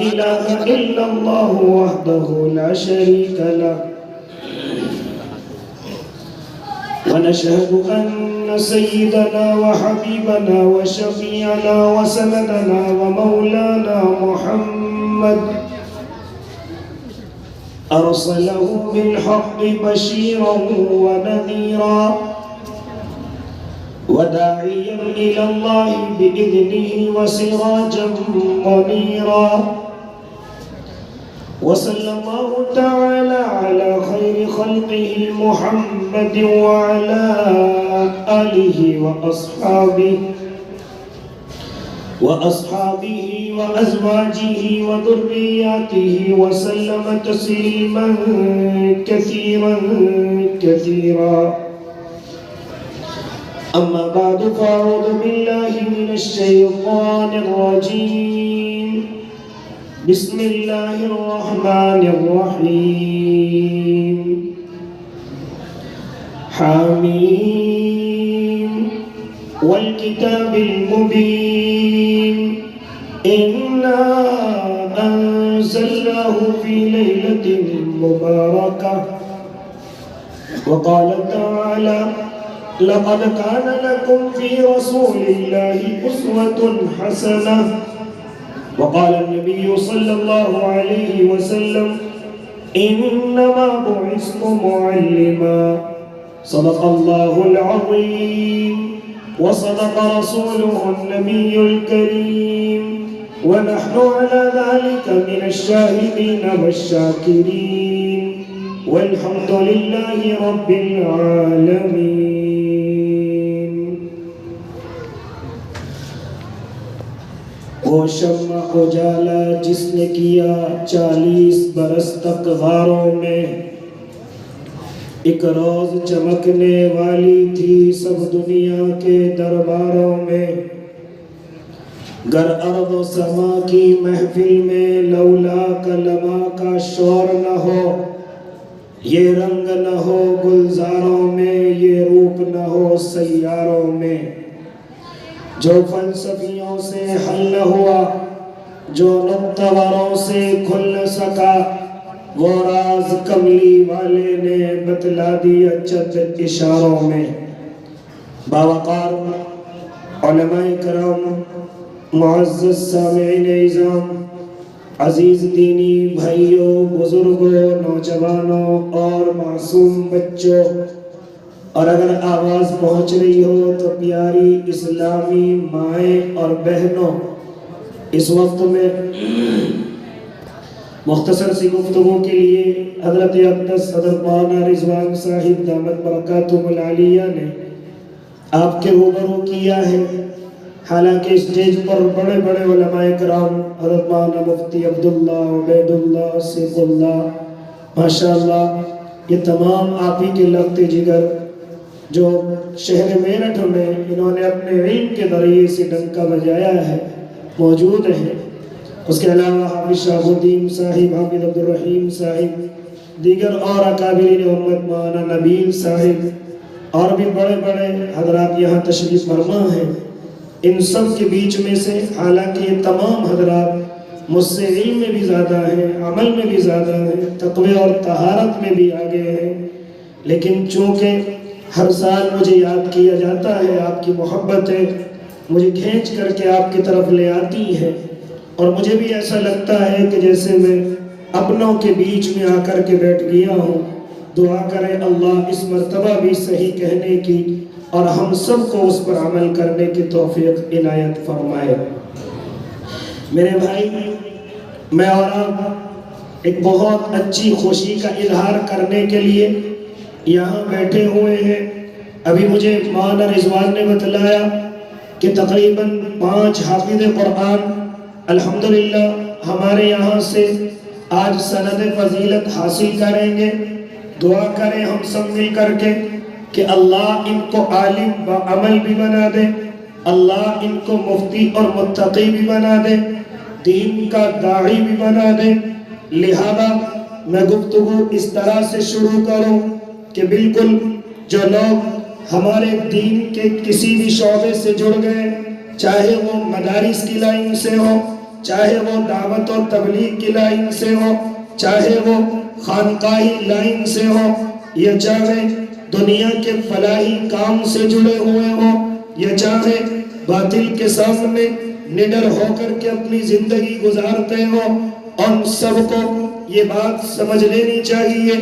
إله إلا الله وحده لا شريك له ونشهد أن سيدنا وحبيبنا وشفيعنا وسندنا ومولانا محمد أرسله بالحق بشيرا ونذيرا وداعيا إلى الله بإذنه وسراجا منيرا وصلى الله تعالى على خير خلقه محمد وعلى آله وأصحابه وأزواجه وذرياته وسلم تسليما كثيرا كثيرا. أما بعد فأعوذ بالله من الشيطان الرجيم. بسم الله الرحمن الرحيم. حميم والكتاب المبين إنا أنزلناه في ليلة مباركة. وقال تعالى لقد كان لكم في رسول الله أسوة حسنة. وقال النبي صلى الله عليه وسلم إنما بعثت معلما. صدق الله العظيم وصدق رسوله النبي الكريم ونحن على ذلك من الشاهدين والشاكرين والحمد لله رب العالمين. وہ شمع اجالا جس نے کیا 40 برس تک غاروں میں، ایک روز چمکنے والی تھی سب دنیا کے درباروں میں. گر ارض و سما کی محفل میں لولا کلمہ کا شور نہ ہو، یہ رنگ نہ ہو گلزاروں میں، یہ روپ نہ ہو سیاروں میں. جو فلسفیوں سے حل نہ ہوا، جو نقطوروں سے کھل نہ سکا، وہ راز کملی والے نے بتلا دیا چند اشاروں میں. باوقار علماء کرام، معزز سامعین اعظام، عزیز دینی بھائیوں، بزرگوں، نوجوانوں اور معصوم بچوں، اور اگر آواز پہنچ رہی ہو تو پیاری اسلامی مائیں اور بہنوں، اس وقت میں مختصر سی گفتگو کے لیے حضرت اقدس حضرت مولانا رضوان صاحب دامت برکاتہم العالیہ نے آپ کے روبرو کیا ہے. حالانکہ اسٹیج پر بڑے بڑے علماء کرام، حضرت مولانا مفتی عبداللہ، عبیداللہ، سیف اللہ، ماشاءاللہ، یہ تمام آپ ہی کے لگتے جگر جو شہر میرٹھ میں انہوں نے اپنے علم کے ذریعے سے ڈنکا بجایا ہے، موجود ہیں. اس کے علاوہ حافظ شاہ الدین صاحب، حافظ عبدالرحیم صاحب، دیگر اور اکابرین امت، مولانا نبیل صاحب، اور بھی بڑے بڑے حضرات یہاں تشریف فرما ہیں. ان سب کے بیچ میں سے حالانکہ یہ تمام حضرات مجھ سے علم میں بھی زیادہ ہیں، عمل میں بھی زیادہ ہیں، تقوی اور طہارت میں بھی آگے ہیں، لیکن چونکہ ہر سال مجھے یاد کیا جاتا ہے، آپ کی محبتیں مجھے کھینچ کر کے آپ کی طرف لے آتی ہیں، اور مجھے بھی ایسا لگتا ہے کہ جیسے میں اپنوں کے بیچ میں آ کر کے بیٹھ گیا ہوں. دعا کریں اللہ اس مرتبہ بھی صحیح کہنے کی اور ہم سب کو اس پر عمل کرنے کی توفیق عنایت فرمائے. میرے بھائی، میں اور آپ ایک بہت اچھی خوشی کا اظہار کرنے کے لیے یہاں بیٹھے ہوئے ہیں. ابھی مجھے مولانا رضوان نے بتلایا کہ تقریباً 5 حافظ قرآن الحمدللہ ہمارے یہاں سے آج سند فضیلت حاصل کریں گے. دعا کریں ہم سب مل کر کے کہ اللہ ان کو عالم و عمل بھی بنا دے، اللہ ان کو مفتی اور متقی بھی بنا دے، دین کا داعی بھی بنا دے. لہذا میں گفتگو اس طرح سے شروع کروں کہ بالکل جو لوگ ہمارے دین کے کسی بھی شعبے سے جڑ گئے، چاہے وہ مدارس کی لائن سے ہو، چاہے وہ دعوت و تبلیغ کی لائن سے ہو، چاہے وہ خانقاہی لائن سے ہو، یا چاہے دنیا کے فلاحی کام سے جڑے ہوئے ہوں، یا چاہے باطل کے سامنے نڈر ہو کر کے اپنی زندگی گزارتے ہوں، ان سب کو یہ بات سمجھ لینی چاہیے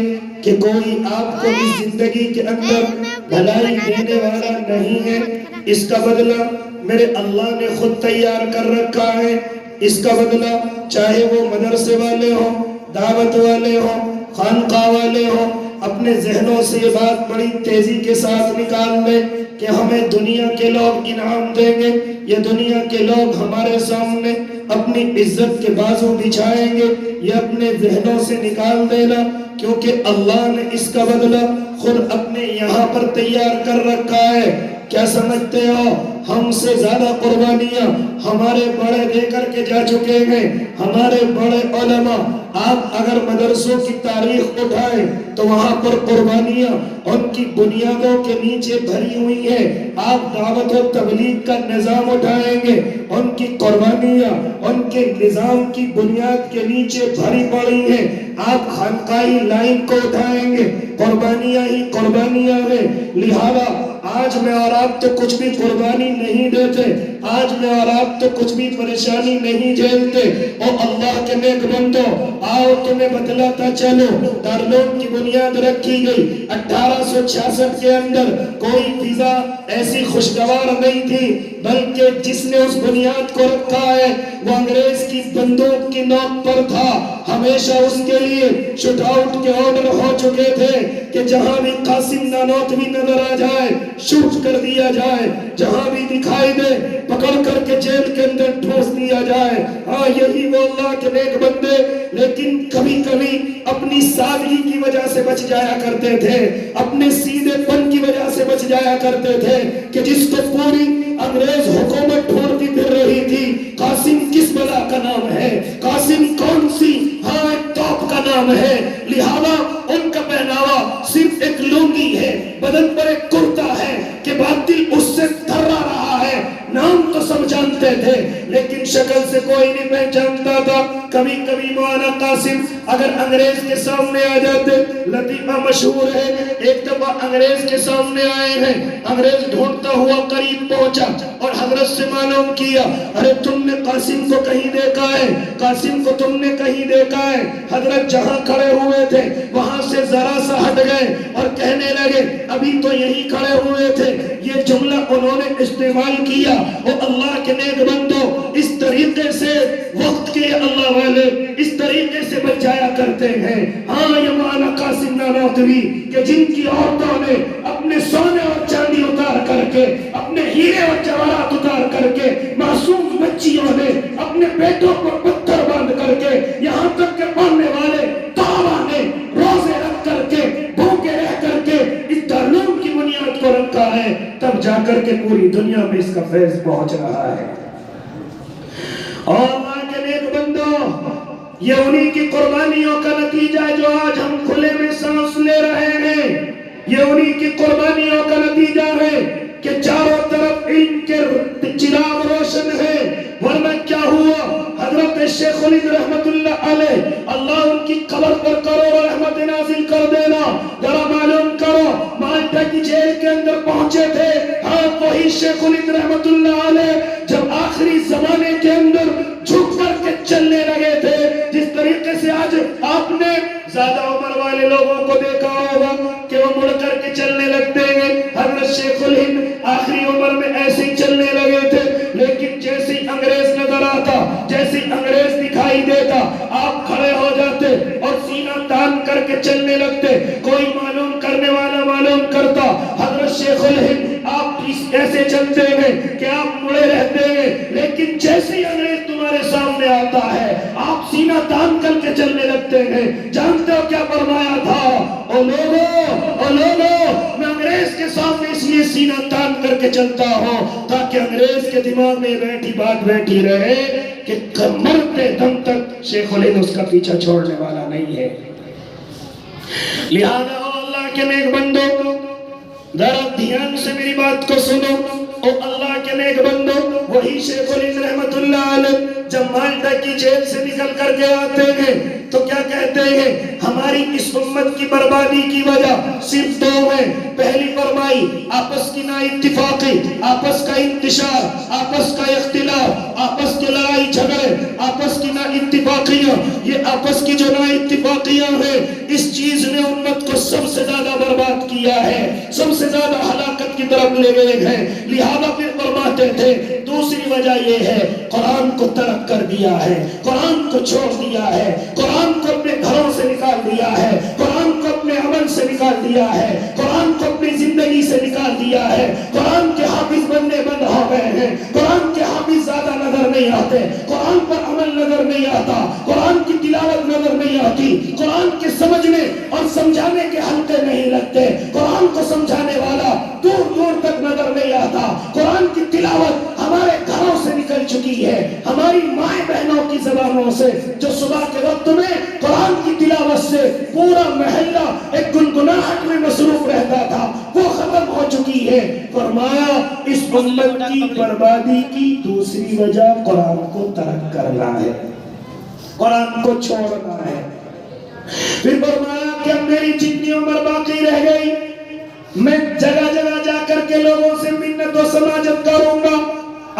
کہ کوئی آپ کو اس زندگی کے اندر بھلائی دینے والا نہیں ہے۔ اس کا بدلہ میرے اللہ نے خود تیار کر رکھا ہے۔ اس کا بدلہ چاہے وہ مدرسے والے ہوں، دعوت والے ہوں، خانقاہ والے ہوں، اپنے ذہنوں سے یہ بات بڑی تیزی کے ساتھ نکال لیں کہ ہمیں دنیا کے لوگ انعام دیں گے، یہ دنیا کے لوگ ہمارے سامنے اپنی عزت کے بازو بچھائیں گے، یہ اپنے ذہنوں سے نکال دینا، کیونکہ اللہ نے اس کا بدلہ خود اپنے یہاں پر تیار کر رکھا ہے۔ کیا سمجھتے ہو ہم سے زیادہ قربانیاں ہمارے بڑے دے کر کے جا چکے ہیں، ہمارے بڑے علماء۔ آپ اگر مدرسوں کی تاریخ اٹھائیں تو وہاں پر قربانیاں ان کی بنیادوں کے نیچے بھری ہوئی ہیں۔ آپ دعوت و تبلیغ کا نظام اٹھائیں گے، ان کی قربانیاں ان کے نظام کی بنیاد کے نیچے بھری پڑی ہیں۔ آپ خانقاہی لائن کو اٹھائیں گے، قربانیاں ہی قربانیاں ہیں۔ لہذا آج میں اور آپ تو کچھ بھی قربانی نہیں دیتے، آج میں اور آپ تو کچھ بھی پریشانی نہیں جھیلتے۔ او اللہ کے نیک بندو، آؤ تمہیں بتلاتا چلو، دارالعلوم کی بنیاد رکھی گئی 1866 کے اندر۔ کوئی فضا ایسی خوشگوار نہیں تھی، بلکہ جس نے اس بنیاد کو رکھا ہے وہ انگریز کی بندوق کی نوک پر تھا۔ ہمیشہ اس کے لیے شوٹ آؤٹ کے آرڈر ہو چکے تھے کہ جہاں بھی قاسم نانوتوی نظر آ جائے شوٹ کر دیا جائے، جہاں بھی دکھائی دے پکڑ کر کے جیل کے اندر ٹھوس دیا جائے۔ ہاں یہی وہ اللہ کے نیک بندے، لیکن کبھی کبھی اپنی سادگی کی وجہ سے بچ جایا کرتے تھے، اپنے سیدھے پن کی وجہ سے بچ جایا کرتے تھے کہ جس کو پوری انگریز حکومت ڈھونڈتی پھر رہی تھی، قاسم کس بلا کا نام ہے، قاسم کون سی ہاں توپ کا نام ہے۔ لہذا ان کا پہناوا صرف ایک لونگی ہے، بدن پر ایک کرتا ہے کہ باطل اس سے تھرا رہا ہے۔ نام تو سب جانتے تھے لیکن شکل سے کوئی نہیں پہچانتا تھا۔ کبھی کبھی مولانا قاسم اگر انگریز کے سامنے آ جاتے، لطیفہ مشہور ہے، ایک دفعہ انگریز کے سامنے آئے ہیں، انگریز ڈھونڈتا ہوا قریب پہنچا اور حضرت سے معلوم کیا، ارے تم نے قاسم کو کہیں دیکھا ہے، قاسم کو تم نے کہیں دیکھا ہے؟ حضرت جہاں کھڑے ہوئے تھے وہاں سے ذرا سا ہٹ گئے اور کہنے لگے ابھی تو یہی کھڑے ہوئے تھے۔ یہ جملہ انہوں نے استعمال کیا۔ او اللہ کے نیک بندو، اس طریقے سے وقت کے اللہ والے اس طریقے سے بچایا کرتے ہیں۔ ہاں یہ مولانا قاسم نانوتوی کہ جن کی عورتوں نے اپنے سونے اور چاندی اتار کر کے، اپنے ہیرے اور جواہرات اتار کر کے، معصوم بچیوں نے اپنے بیٹوں کو پتھر باندھ کر کے، یہاں تک کہ پڑھنے والے طلباء نے روزے رکھ کر کے، بھوکے رہ کر کے اس دارالعلوم کی بنیاد کو رکھا ہے، تب جا کر کے پوری دنیا میں اس کا فیض پہنچ رہا ہے۔ اور اللہ کے نیک بندو، یہ انہی کی قربانیوں کا نتیجہ ہے جو آج ہم کھلے میں سانس لے رہے ہیں۔ یہ انہی کی قربانیوں کا نتیجہ ہے کہ چاروں طرف علم کے چراغ روشن ہے، ورنہ کیا ہوا؟ حضرت شیخ الہند رحمت اللہ علیہ، اللہ ان کی قبر پر کروڑوں رحمت نازل کر دینا۔ ذرا معلوم کرو، مالٹا کی جیل کے اندر پہنچے تھے، ہاں وہی شیخ الہند رحمت اللہ علیہ جب آخری زمانے کے اندر جھک کر کے چلنے لگے تھے، جس طریقے سے آج آپ نے زیادہ عمر والے لوگوں کو دیکھا ہوگا کہ وہ مڑ کر کے چلنے لگتے ہیں، حضرت شیخ الہند آخری عمر میں ایسے ہی چلنے لگے تھے، لیکن جیسے ہی انگریز نظر آتا، جیسے ہی انگریز دکھائی دیتا، آپ کھڑے ہو جاتے اور سینہ تان کر کے چلنے لگتے۔ کوئی معلوم کرنے والا معلوم کرتا، حضرت شیخ الہند آپ ایسے چلتے ہیں کہ آپ مڑے رہتے ہیں، لیکن جیسے ہی انگریز تمہارے سامنے آتا ہے آپ سینہ تان کر کے چلنے لگتے ہیں۔ جانتے ہو کیا فرمایا تھا؟ او لوگو، میں انگریز کے سامنے اس لیے سینہ تان کر کے چلتا ہوں تاکہ انگریز کے دماغ میں بات بیٹھی رہے کہ مرتے دم تک شیخ الہند اس کا پیچھا چھوڑنے والا نہیں ہے۔ لہذا اللہ کے نیک بندو، ذرا دھیان سے میری بات کو سنو۔ او اللہ کے نیک بندو، وہی شیخ الہند رحمت اللہ علیہ جب مالٹا کی جیل سے نکل کر کے آتے ہیں تو کیا کہتے ہیں؟ ہماری اس امت کی بربادی کی وجہ صرف دو ہیں۔ پہلی فرمائی آپس کی نا اتفاقی، آپس کا انتشار، آپس کا اختلاف، آپس کے لڑائی جھگڑے، آپس کی نا اتفاقیاں، یہ آپس کی جو نا اتفاقیاں ہیں اس چیز نے امت کو سب سے زیادہ برباد کیا ہے، سب سے زیادہ ہلاکت کی طرف لے گئے ہیں۔ لہذا پھر فرماتے تھے دوسری وجہ یہ ہے قرآن کو ترک کر دیا ہے، قرآن کو چھوڑ دیا ہے، قرآن کو اپنے گھروں سے نکال دیا ہے، قرآن کو اپنے عمل سے نکال دیا ہے، قرآن کو اپنی زندگی سے نکال دیا ہے، قرآن کے حافظ بننے بند ہو گئے ہیں، قرآن کے حافظ زیادہ نظر نہیں آتے، قرآن پر عمل نظر نہیں آتا، قرآن کی تلاوت نظر نہیں آتی، قرآن کے سمجھنے اور سمجھانے کے حلقے نہیں لگتے، قرآن کو سمجھانے والا دور دور تک نظر نہیں آتا، قرآن کی تلاوت ہمارے گھروں سے نکل چکی ہے، ہماری مائیں بہنوں کی زبانوں سے، جو صبح کے وقت میں قرآن کی تلاوت سے پورا محلہ ایک گنگناہٹ میں مصروف رہتا تھا، وہ ختم ہو چکی ہے۔ فرمایا اس امت کی بربادی کی دوسری وجہ قرآن کو ترک کرنا ہے، قرآن کو چھوڑنا ہے۔ پھر فرمایا کہ اب میری جتنی عمر باقی رہ گئی میں جگہ جگہ جا کر کے لوگوں سے منت و سماجت کروں گا،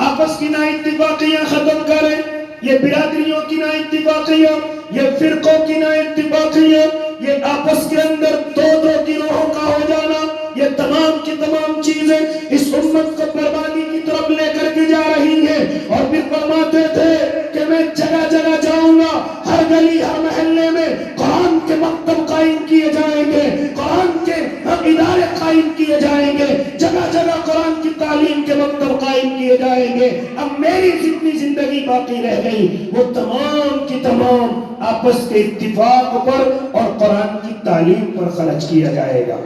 آپس کی نا اتفاقیاں ختم کریں، یہ برادریوں کی نا اتفاقیاں، یہ فرقوں کی نا اتفاقیاں، یہ آپس کے اندر دو دو گروہوں کا ہو جانا، یہ تمام کی تمام چیزیں اس امت کو بربادی کی طرف لے کر کے جا رہی ہیں۔ اور پھر فرماتے تھے کہ میں جگہ جگہ جاؤں گا، ہر گلی ہر محلے میں قرآن کے مکتب قائم کیے جائیں گے، قرآن کے ادارے قائم کیے جائیں گے، جگہ جگہ قرآن کی تعلیم کے مکتب قائم کیے جائیں گے۔ اب میری جتنی زندگی باقی رہ گئی وہ تمام کی تمام آپس کے اتفاق پر اور قرآن کی تعلیم پر خرچ کیا جائے گا۔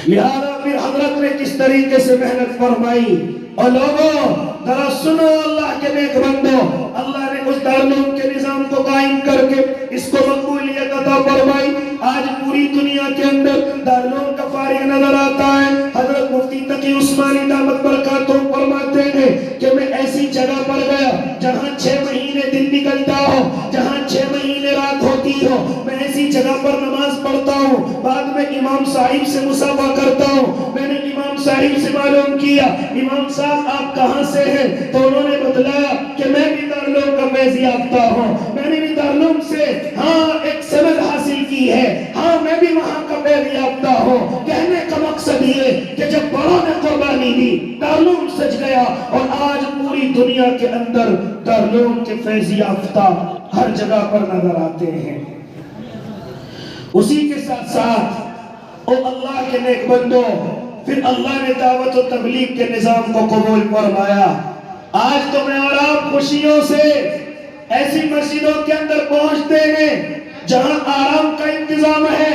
لہذا پھر حضرت نے کس طریقے سے محنت فرمائی، اور لوگوں ذرا سنو اللہ کے نیک بندو، اللہ نے اس دارالعلوم کے نظام کو قائم کر کے اس کو مقبولیت عطا فرمائی۔ آج پوری دنیا کے اندر دارالعلوم کا فارغ نظر آتا ہے۔ حضرت مفتی تقی عثمانی دامت برکاتہم فرماتے ہیں کہ میں ایسی جگہ پر گیا جہاں 6 مہینے دن نکلتا ہو، جہاں 6 مہینے رات ہوتی ہو، میں ایسی جگہ پر نماز پڑھتا ہوں، بعد میں امام صاحب سے مصافحہ کرتا ہوں۔ میں نے امام صاحب سے معلوم کیا امام صاحب آپ کہاں سے ہیں؟ تو انہوں نے بتلایا کہ میں بھی دارالعلوم کا فیض یافتہ ہوں، میں نے بھی دارالعلوم سے ایک سند حاصل کی ہے، میں بھی وہاں کا فیض یافتہ ہوں۔ کہنے کا مقصد یہ کہ جب بڑوں نے قربانی دی دارالعلوم سج گیا، اور آج پوری دنیا کے اندر دارالعلوم کے فیض یافتہ ہر جگہ پر نظر آتے ہیں۔ اسی کے ساتھ ساتھ او اللہ کے نیک بندو، پھر اللہ نے دعوت و تبلیغ کے نظام کو قبول فرمایا۔ آج تو میں اور آپ خوشیوں سے ایسی مسجدوں کے اندر پہنچتے ہیں جہاں آرام کا انتظام ہے،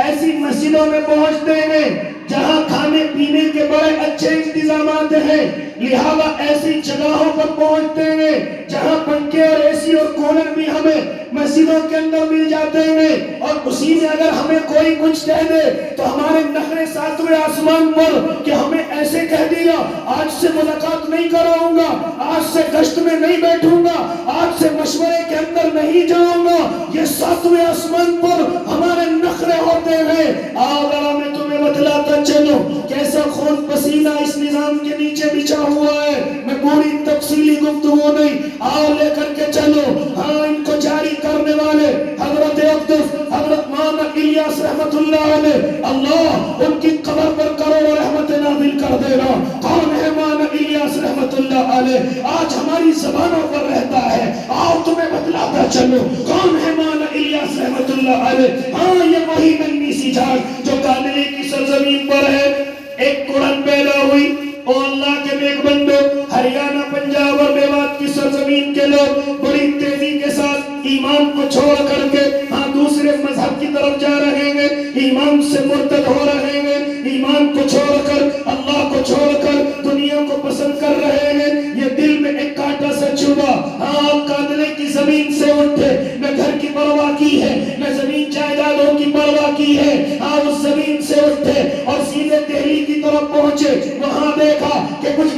ایسی مسجدوں میں پہنچتے ہیں جہاں کھانے پینے کے بڑے اچھے انتظامات ہیں، لہذا ایسی جگہوں پر پہنچتے ہیں جہاں پنکھے اور اے سی اور کولر بھی ہمیں مسجدوں کے اندر مل جاتے ہیں، اور اسی میں اگر ہمیں کوئی کچھ کہہ دے تو ہمارے نخرے ساتویں آسمان پر کہ ہمیں ایسے کہہ دیا آج سے ملاقات نہیں کراؤں گا، آج سے گشت میں نہیں بیٹھوں گا، آج سے مشورے کے اندر نہیں جاؤں گا، یہ ساتویں آسمان پر ہمارے نخرے ہوتے ہیں۔ آؤ میں تمہیں بتلاتا چلو کیسا خون پسینہ اس نظام کے نیچے بچھا ہوا ہے، میں پوری تفصیلی گفتگو نہیں، آؤ لے کر کے چلو۔ ان کو جاری کرنے والے حضرت اقدس حضرت مولانا الیاس رحمت اللہ علیہ، اللہ ان کی قبر پر کروڑوں رحمت نازل کر دینا۔ کون ہے مولانا الیاس رحمت اللہ علیہ؟ آج ہماری زبانوں پر رہتا ہے، آؤ تمہیں بتلاتا چلو کون ہے مولانا الیاس رحمت اللہ علیہ۔ یہ وہی ننھی سی جھاڑ جو قادری کی سرزمین پر ہے، ایک قرآن پیدا ہوئی۔ او اللہ کے نیک بندو، ہریانہ پنجاب اور میوات کی سرزمین کے لوگ بڑی تیزی کے ساتھ ایمان کو چھوڑ کر کے دوسرے مذہب کی طرف جا رہے ہیں، ایمان سے مرتد ہو رہے ہیں، ایمان کو چھوڑ کر اللہ کو چھوڑ کر دنیا کو پسند کر رہے ہیں۔ یہ دل میں ایک کانٹا سا چبھا، قاتلے کی زمین سے اٹھے، میں گھر کی پرواہ کی ہے، میں زمین جائیدادوں کی پرواہ کی ہے، اس زمین سے اٹھے اور سیدھے دہلی کی طرف پہنچے۔ وہاں دیکھا کہ کچھ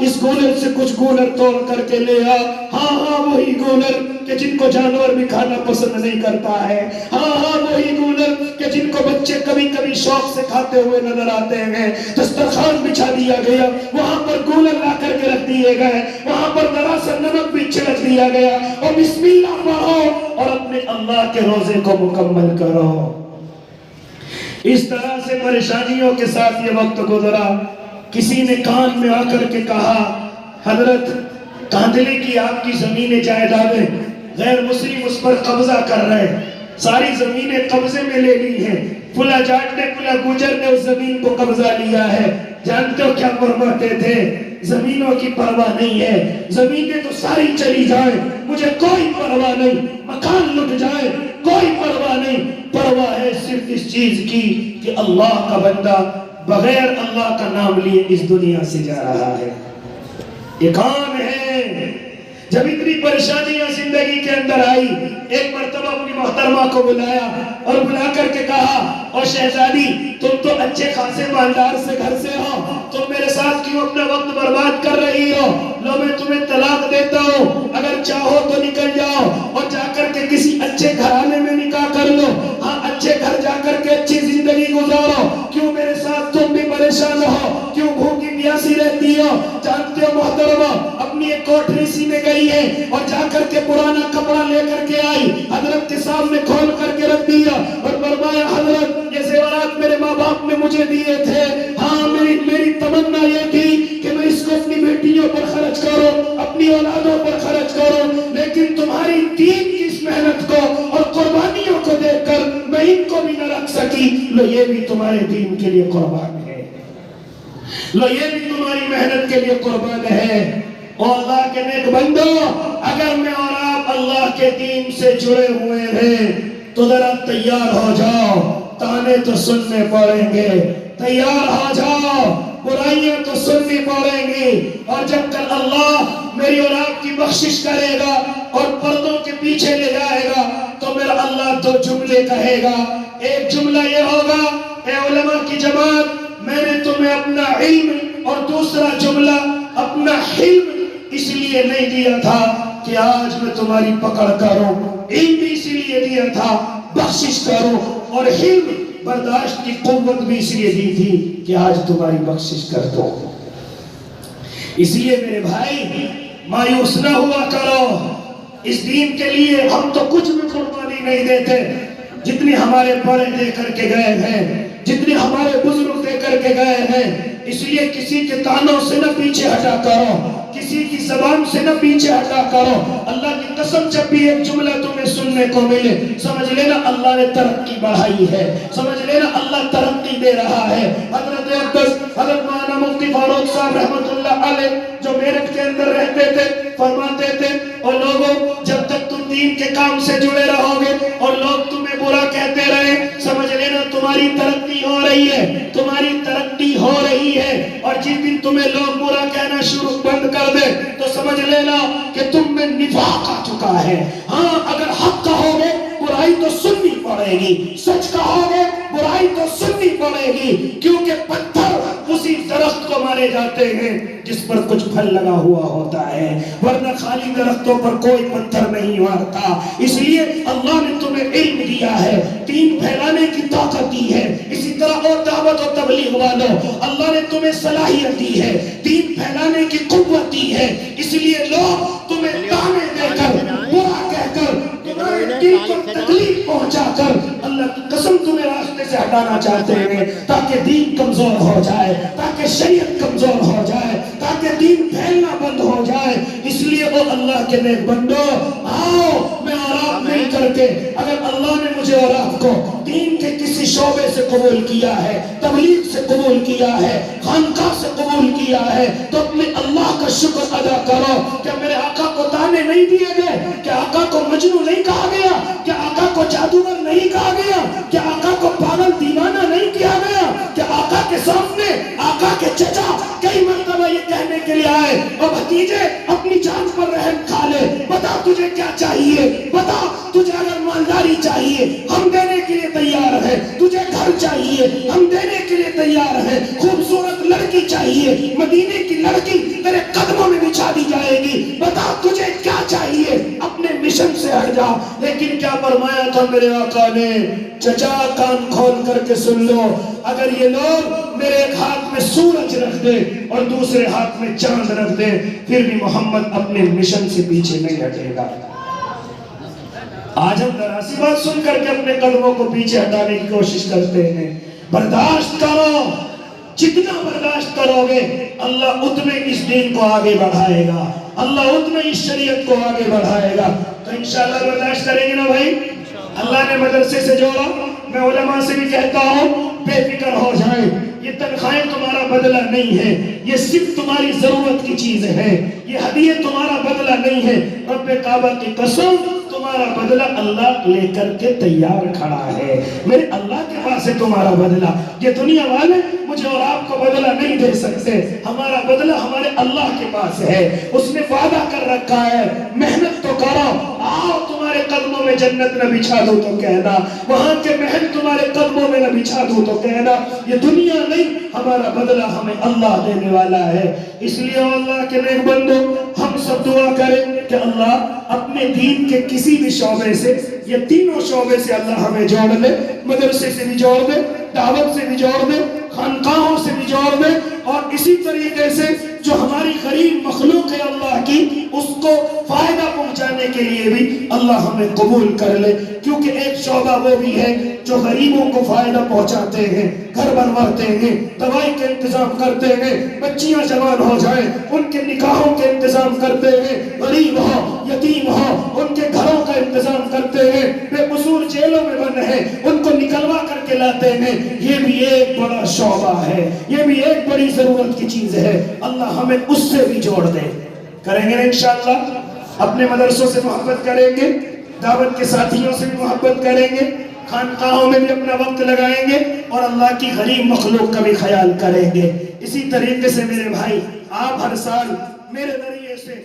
اس گولر سے کچھ گولر توڑ کر کے لے آ. ہاں وہی گولر کہ جن کو جانور بھی کھانا پسند نہیں کرتا ہے. ہاں وہی گولر کہ جن کو بچے کبھی کبھی شوق سے کھاتے ہوئے نظر آتے ہیں. دسترخوان بچھا دیا گیا, وہاں پر گولر لا کر کے رکھ دیے گئے, وہاں پر ذرا سا نمک بھی چھڑک دیا گیا, اور بسم اللہ پڑھو اور اپنے اللہ کے روزے کو مکمل کرو. اس طرح سے پریشانیوں کے ساتھ یہ وقت گزرا. کسی نے کان میں آ کر کے کہا, حضرت کاندھلے کی آپ کی زمینیں جائیدادیں غیر مسلم اس پر قبضہ کر رہے, ساری زمینیں قبضے میں لے لی ہیں, فلا جاٹ نے فلا گوجر نے اس زمین کو قبضہ لیا ہے. جانتے ہو کیا فرماتے تھے؟ زمینوں کی پرواہ نہیں ہے, زمینیں تو ساری چلی جائیں مجھے کوئی پرواہ نہیں, مکان لٹ جائے کوئی پرواہ نہیں, پرواہ ہے صرف اس چیز کی کہ اللہ کا بندہ بغیر اللہ کا نام لیے اس دنیا سے جا رہا ہے. یہ کون ہے؟ جب اتنی پریشانیاں زندگی کے اندر آئی, ایک مرتبہ اپنی محترمہ کو بلایا اور بلا کر کے کہا, اور شہزادی تم تو اچھے خاصے مالدار سے گھر سے ہو, تم میرے ساتھ کیوں اپنا وقت برباد کر رہی ہو؟ لو میں تمہیں طلاق دیتا ہوں, اگر چاہو تو نکل جاؤ اور جا کر کے کسی اچھے گھرانے میں نکاح کر لو. ہاں اچھے گھر جا کر کے اچھی زندگی گزارو, کیوں میرے ساتھ تم بھی پریشان ہو, کیوں بھوکی پیاسی رہتی ہو؟ جانتے ہو محترمہ اپنی ایک کوٹھری سی میں گئی ہے اور جا کر کے پرانا کپڑا لے کر کے آئی, حضرت کے سامنے کھول کر کے رکھ دیا اور فرمایا, حضرت یہ زیورات میرے ماں باپ نے مجھے دیے تھے, ہاں میری تمنا یہ تھی کہ میں اس کو اپنی بیٹیوں پر خرچ کروں, اپنی اولادوں پر خرچ کروں, لیکن تمہاری دین کی اس محنت کو اور قربانیوں کو دیکھ کر میں ان کو بھی نہ رکھ سکی. لو یہ بھی تمہارے دین کے لیے قربان ہے, لو یہ بھی تمہاری محنت کے لیے قربان ہے. اور اللہ کے نیک بندو, اگر میں اور آپ اللہ کے دین سے جڑے ہوئے ہیں تو ذرا تیار ہو جاؤ, تانے تو سننے پڑیں گے, تیار ہو جاؤ, برائیاں تو سننی پڑیں گی, اور جب کل اللہ میری اور آپ کی بخشش کرے گا اور پردوں کے پیچھے لے جائے گا تو میرا اللہ دو جملے کہے گا. ایک جملہ یہ ہوگا, اے علماء کی جماعت میں نے تمہیں اپنا علم, اور دوسرا جملہ اپنا حلم اس لیے نہیں دیا تھا کہ آج میں تمہاری پکڑ کروں, علم بھی اسی لیے دیا تھا بخشش کروں, اور حلم برداشت کی قوت بھی اس لیے دی تھی کہ آج تمہاری بخشش کر دو. اس لیے میرے بھائی مایوس نہ ہوا کرو, اس دین کے لیے ہم تو کچھ بھی قربانی نہیں دیتے, جتنی ہمارے بڑے دے کر کے گئے ہیں, جتنی ہمارے بزرگ دے کر کے گئے ہیں. اس لیے کسی کے تانوں سے نہ پیچھے ہٹا کرو, کسی کی زبان سے نہ پیچھے ہٹا کرو. اللہ کی قسم جب بھی ایک جملہ تمہیں سننے کو ملے سمجھ لینا اللہ نے ترقی بڑھائی ہے, سمجھ لینا اللہ ترقی دے رہا ہے. حضرت اقدس حضرت مولانا مفتی فاروق صاحب رحمت اللہ علیہ جو میرٹھ کے اندر رہتے تھے فرماتے تھے, اور لوگوں جب تک تم دین کے کام سے جڑے رہو گے اور لوگ تمہیں برا کہتے رہے, سمجھ لینا تمہاری ترقی ہو رہی ہے, تمہاری ترقی ہو رہی ہے. اور جس دن تمہیں لوگ برا کہنا شروع بند کر دے تو سمجھ لینا کہ تم میں نفاق آ چکا ہے. ہاں اگر حق کہو گے برائی تو سننی پڑے گی, سچ کہو گے برائی تو سننی پڑے گی, کیونکہ پتھر اسی درخت کو مارے جاتے ہیں جس پر کچھ پھل لگا ہوا ہوتا ہے, ورنہ خالی درختوں پر کوئی پتھر نہیں مارتا. اس لیے اللہ نے تمہیں علم دیا ہے, دین پھیلانے کی طاقت دی ہے. اسی طرح اور دعوت و تبلیغ والوں اللہ نے تمہیں صلاحیت دی ہے, دین پھیلانے کی قوت دی ہے. اس لیے لوگ تمہیں تانے دے کر برا کہہ کر تمہارے دل کو تکلیف پہنچا کر اللہ کی قسم تمہیں راستے سے ہٹانا چاہتے ہیں تاکہ دین کمزور ہو جائے, تاکہ شریعت کمزور ہو جائے, تاکہ دین پھیلنا بند ہو جائے. اس لیے وہ اللہ کے نیک بندو آؤ, میں اور آپ نہیں کرتے. اگر اللہ نے مجھے اور آپ کو دین کے کسی شعبے سے قبول کیا ہے, تبلیغ سے قبول کیا ہے, خانقاہ سے قبول کیا ہے, تو اپنے اللہ کا شکر ادا کرو. کیا میرے آقا کو تانے نہیں دیے گئے؟ کیا آقا کو مجنون نہیں کہا گیا؟ کیا آقا کو جادوگر نہیں کہا گیا؟ کیا آقا کو پاگل دیوانہ نہیں کیا گیا؟ کیا آقا کے سامنے آقا کے چچا کئی مرتبہ یہ کہنے کے لیے آئے, اور بھتیجے اپنی جان پر رحم کھا لے, بتا تجھے کیا چاہیے, بتا تجھے اگر مالداری چاہیے ہم دینے کے لیے تیار ہیں, تجھے گھر چاہیے ہم دینے کے لیے تیار ہیں, خوبصورت لڑکی چاہیے مدینے کی لڑکی تیرے ہٹ جا. لیکن کیا فرمایا تھا میرے آقا نے؟ چچا کان کھول کر کے سن لو، اگر یہ لوگ میرے ایک ہاتھ میں سورج رکھ دے اور دوسرے ہاتھ میں چاند رکھ دے، پھر بھی محمد اپنے مشن سے پیچھے نہیں ہٹے گا. آج ہم ذرا سی بات سن کر کے اپنے قدموں کو پیچھے ہٹانے کی کوشش کرتے ہیں. برداشت کرو، جتنا برداشت کرو گے اللہ اتنے اس دین کو آگے بڑھائے گا، اللہ اتنے اس شریعت کو آگے بڑھائے گا. تو انشاءاللہ برداشت کریں گے نا بھائی؟ اللہ نے مدرسے سے جوڑا. میں علماء سے بھی کہتا ہوں بے فکر ہو جائیں، یہ تنخواہیں تمہارا بدلہ نہیں ہے، یہ صرف تمہاری ضرورت کی چیز ہے، یہ ہدیے تمہارا بدلہ نہیں ہے. رب کعبہ کی قسم تمہارا بدلہ اللہ لے کر کے تیار کھڑا ہے. میرے اللہ کے پاس ہے تمہارا بدلہ. یہ دنیا والے مجھے اور آپ کو بدلہ نہیں دے سکتے. ہمارا بدلہ ہمارے اللہ کے پاس ہے. اس نے وعدہ کر رکھا ہے، محنت تو کرو، آؤ تمہارے قدموں میں جنت نہ بچھا دو تو کہنا، وہاں کے محل تمہارے قدموں میں نہ بچھا دو تو کہنا. یہ دنیا نہیں، ہمارا بدلہ ہمیں اللہ دینے والا ہے. اس لیے اللہ کے نیک بندو، ہم سب دعا کریں کہ اللہ اپنے دین کے کسی بھی شعبے سے، یہ تینوں شعبے سے اللہ ہمیں جوڑ دے. مدرسے سے بھی جوڑ دے، دعوت سے بھی جوڑ دے، خانقاہوں سے بھی جوڑ دے، اور اسی طریقے سے جو ہماری غریب مخلوق ہے اللہ کی، اس کو فائدہ پہنچانے کے لیے بھی اللہ ہمیں قبول کر لے. کیونکہ ایک شعبہ وہ بھی ہے جو غریبوں کو فائدہ پہنچاتے ہیں، گھر بنواتے ہیں، دوائی کے انتظام کرتے ہیں، بچیاں جوان ہو جائیں ان کے نکاحوں کے انتظام کرتے ہیں، غریب ہو یتیم ہو ان کے گھروں کا انتظام کرتے ہیں، بے قصور جیلوں میں بند ہیں ان کو نکلوا کر کے لاتے ہیں. یہ بھی ایک بڑا شعبہ ہے، یہ بھی ایک بڑی ضرورت کی چیز ہے. اللہ ہمیں اس سے بھی جوڑ دے. کریں گے نا انشاءاللہ؟ اپنے مدرسوں سے محبت کریں گے، دعوت کے ساتھیوں سے بھی محبت کریں گے، خانقاہوں میں بھی اپنا وقت لگائیں گے، اور اللہ کی غریب مخلوق کا بھی خیال کریں گے. اسی طریقے سے میرے بھائی، آپ ہر سال میرے ذریعے سے